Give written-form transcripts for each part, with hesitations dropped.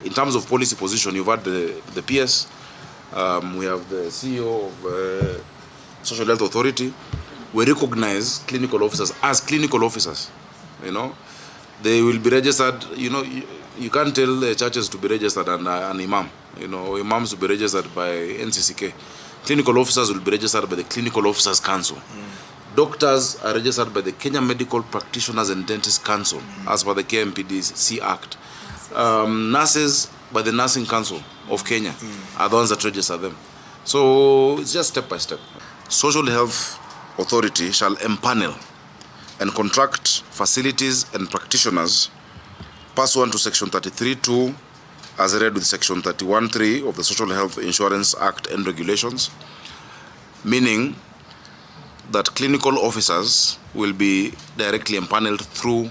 In terms of policy position, you've had the PS, we have the CEO of Social Health Authority. We recognize clinical officers as clinical officers. You know, they will be registered. You know, you can't tell churches to be registered and an imam. You know, imams will be registered by NCCK. Clinical officers will be registered by the Clinical Officers Council. Doctors are registered by the Kenya Medical Practitioners and Dentists Council, as per the KMPDC Act. Nurses by the Nursing Council of Kenya are the ones that register them. So it's just step by step. Social Health Authority shall empanel and contract facilities and practitioners pursuant to Section 33(2) as read with Section 31(3) of the Social Health Insurance Act and regulations, meaning that clinical officers will be directly empaneled through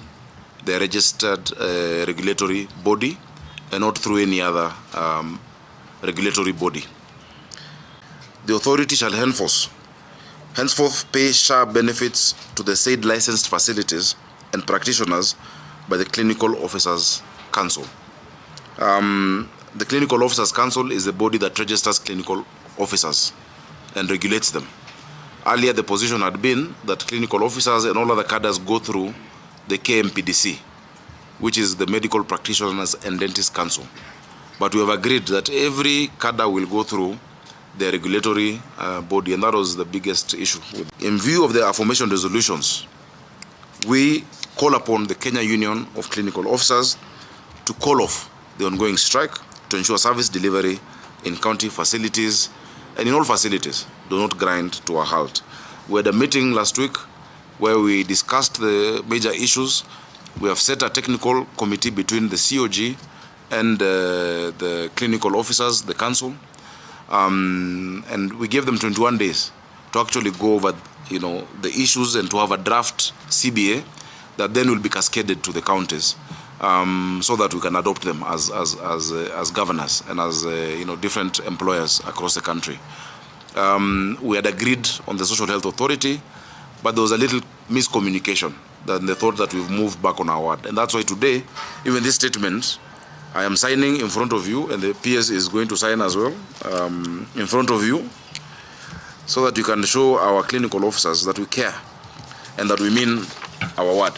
the registered regulatory body and not through any other regulatory body. The authority shall henceforth pay share benefits to the said licensed facilities and practitioners by the Clinical Officers Council. The Clinical Officers Council is the body that registers clinical officers and regulates them. Earlier, the position had been that clinical officers and all other cadres go through the KMPDC, which is the Medical Practitioners and Dentists Council. But we have agreed that every cadre will go through the regulatory body, and that was the biggest issue. In view of the aforementioned resolutions, we call upon the Kenya Union of Clinical Officers to call off the ongoing strike to ensure service delivery in county facilities and in all facilities do not grind to a halt. We had a meeting last week where we discussed the major issues. We have set a technical committee between the COG and the clinical officers, the council, and we gave them 21 days to actually go over, you know, the issues and to have a draft CBA that then will be cascaded to the counties, so that we can adopt them as governors and as you know, different employers across the country. We had agreed on the Social Health Authority, but there was a little miscommunication. That they thought that we've moved back on our word, and that's why today, even this statement, I am signing in front of you, and the PS is going to sign as well in front of you, so that you can show our clinical officers that we care and that we mean our word.